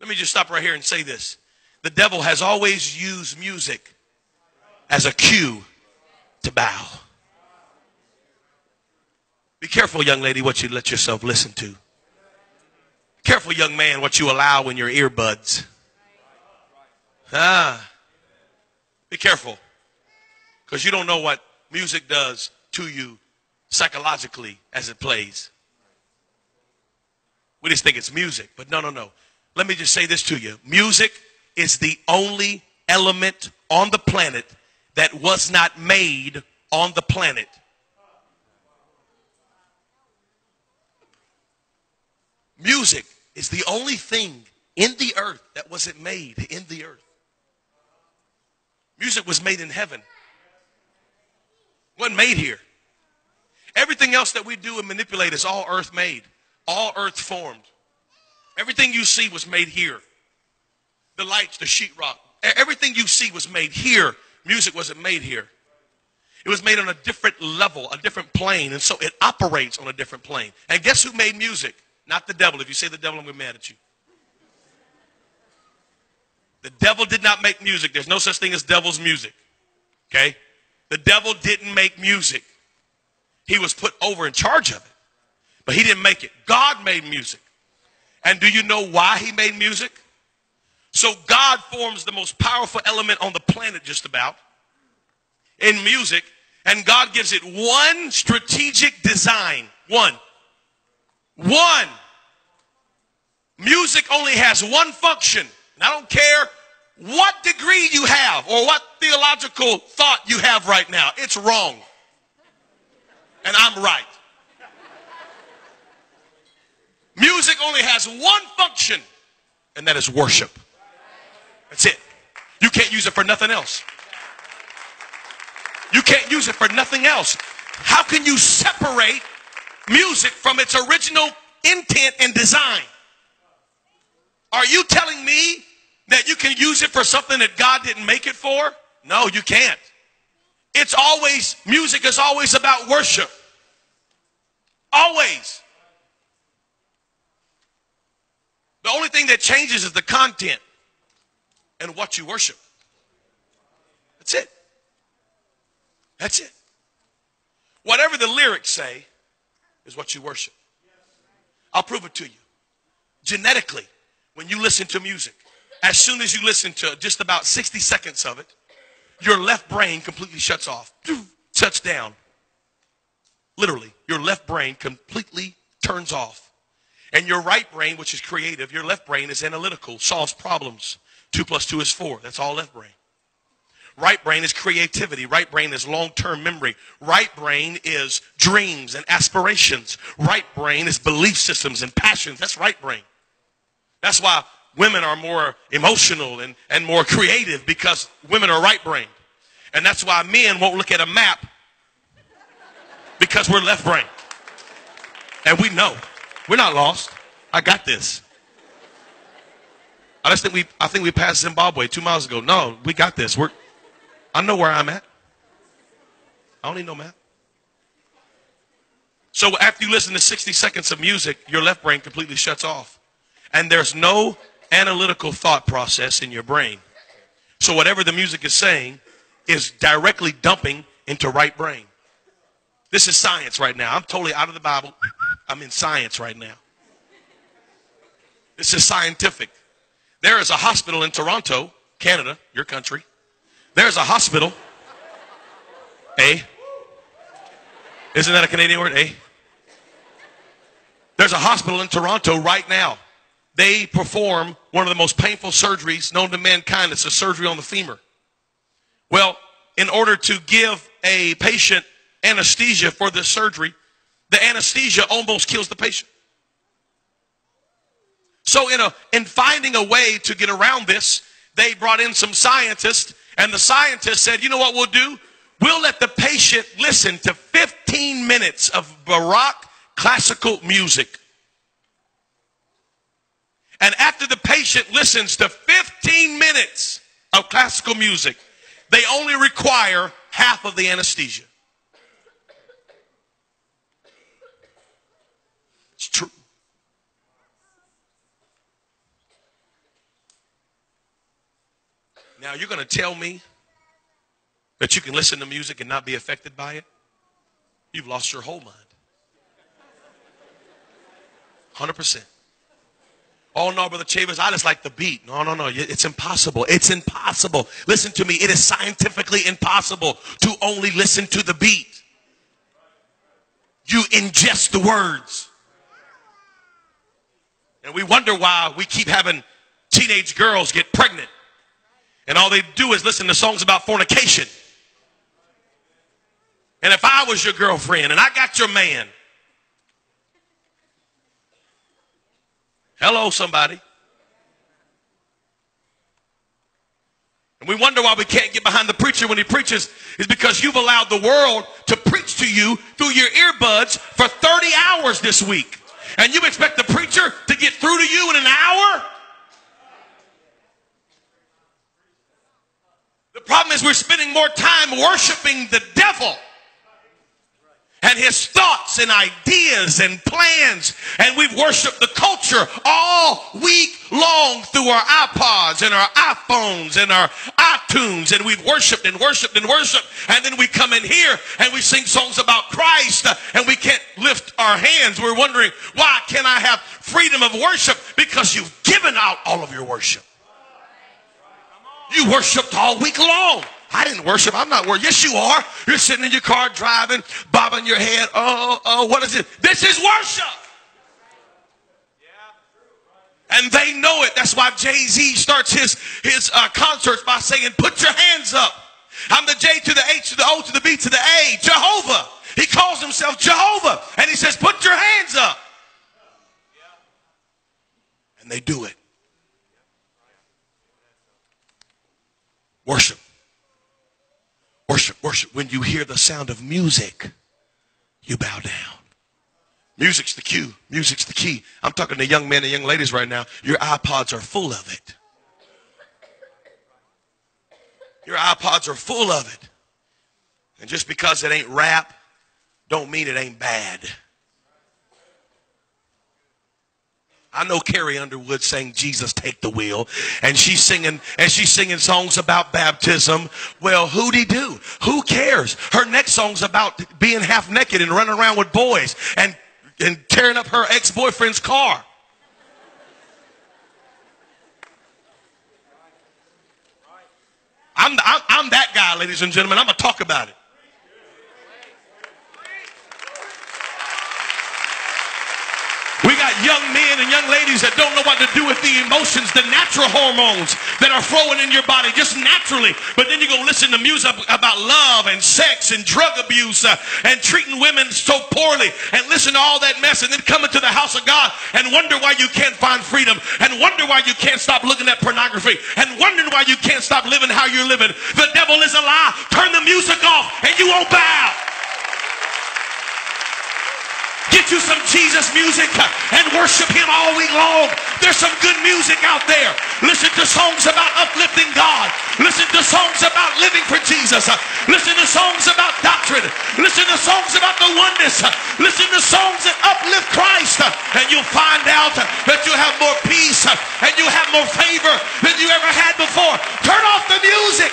Let me just stop right here and say this. The devil has always used music as a cue to bow. Be careful, young lady, what you let yourself listen to. Careful, young man, what you allow in your earbuds. Be careful, because you don't know what music does to you psychologically as it plays. We just think it's music, but no. Let me just say this to you. Music is the only element on the planet that was not made on the planet. Music is the only thing in the earth that wasn't made in the earth. Music was made in heaven. It wasn't made here. Everything else that we do and manipulate is all earth made, all earth formed. Everything you see was made here. The lights, the sheetrock, everything you see was made here. Music wasn't made here. It was made on a different level, a different plane, and so it operates on a different plane. And guess who made music? Not the devil. If you say the devil, I'm going to be mad at you. The devil did not make music. There's no such thing as devil's music. Okay? The devil didn't make music. He was put over in charge of it. But he didn't make it. God made music. And do you know why he made music? So God forms the most powerful element on the planet just about in music. And God gives it one strategic design. One. Music only has one function. And I don't care what degree you have or what theological thought you have right now. It's wrong. And I'm right. Music only has one function, and that is worship. That's it. You can't use it for nothing else. You can't use it for nothing else. How can you separate music from its original intent and design? Are you telling me that you can use it for something that God didn't make it for? No, you can't. Music is always about worship. Always. The only thing that changes is the content and what you worship. That's it. That's it. Whatever the lyrics say is what you worship. I'll prove it to you. Genetically, when you listen to music, as soon as you listen to just about 60 seconds of it, your left brain completely shuts off, shuts down. Literally, your left brain completely turns off. And your right brain, which is creative, your left brain is analytical, solves problems. 2 + 2 is 4. That's all left brain. Right brain is creativity. Right brain is long-term memory. Right brain is dreams and aspirations. Right brain is belief systems and passions. That's right brain. That's why women are more emotional and more creative, because women are right brain. And that's why men won't look at a map, because we're left brain. And we know. We're not lost. I got this. I think we passed Zimbabwe 2 miles ago. No, we got this. I know where I'm at. I don't need no map. So after you listen to 60 seconds of music, your left brain completely shuts off. And there's no analytical thought process in your brain. So whatever the music is saying is directly dumping into right brain. This is science right now. I'm totally out of the Bible. I'm in science right now. This is scientific. There is a hospital in Toronto, Canada, your country. There's a hospital. Isn't that a Canadian word? There's a hospital in Toronto right now. They perform one of the most painful surgeries known to mankind. It's a surgery on the femur. Well, in order to give a patient anesthesia for this surgery, the anesthesia almost kills the patient. So in finding a way to get around this, they brought in some scientists, and the scientists said, you know what we'll do? We'll let the patient listen to 15 minutes of Baroque classical music. And after the patient listens to 15 minutes of classical music, they only require half of the anesthesia. It's true. Now, you're going to tell me that you can listen to music and not be affected by it? You've lost your whole mind. 100%. Oh, no, Brother Chavez, I just like the beat. No. It's impossible. It's impossible. Listen to me. It is scientifically impossible to only listen to the beat. You ingest the words. And we wonder why we keep having teenage girls get pregnant. And all they do is listen to songs about fornication. And if I was your girlfriend and I got your man, hello, somebody. And we wonder why we can't get behind the preacher when he preaches is because you've allowed the world to preach to you through your earbuds for 30 hours this week. And you expect the preacher to get through to you in an hour? The problem is we're spending more time worshiping the devil and his thoughts and ideas and plans. And we've worshiped the culture all week long through our iPods and our iPhones and our iTunes. And we've worshiped and worshiped and worshiped. And then we come in here and we sing songs about Christ and we can't lift our hands. We're wondering, why can't I have freedom of worship? Because you've given out all of your worship. You worshiped all week long. I didn't worship. I'm not worshiping. Yes, you are. You're sitting in your car driving, bobbing your head. Oh, what is it? This is worship. And they know it. That's why Jay-Z starts his concerts by saying, put your hands up. I'm the J to the H to the O to the B to the A. Jehovah. He calls himself Jehovah. And he says, put your hands up. And they do it. Worship. Worship, worship. When you hear the sound of music, you bow down. Music's the cue. Music's the key. I'm talking to young men and young ladies right now. Your iPods are full of it. Your iPods are full of it. And just because it ain't rap, don't mean it ain't bad. I know Carrie Underwood sang Jesus Take the Wheel, and she's singing songs about baptism. Well, who-de-do? Who cares? Her next song's about being half naked and running around with boys and tearing up her ex-boyfriend's car. I'm that guy, ladies and gentlemen. I'm going to talk about it. We got young men and young ladies that don't know what to do with the emotions, the natural hormones that are flowing in your body just naturally. But then you go listen to music about love and sex and drug abuse and treating women so poorly and listen to all that mess and then come into the house of God and wonder why you can't find freedom and wonder why you can't stop looking at pornography and wondering why you can't stop living how you're living. The devil is a lie. Turn the music off and you won't bow. Get you some Jesus music and worship him all week long. There's some good music out there. Listen to songs about uplifting God. Listen to songs about living for Jesus. Listen to songs about doctrine. Listen to songs about the oneness. Listen to songs that uplift Christ. And you'll find out that you have more peace and you have more favor than you ever had before. Turn off the music.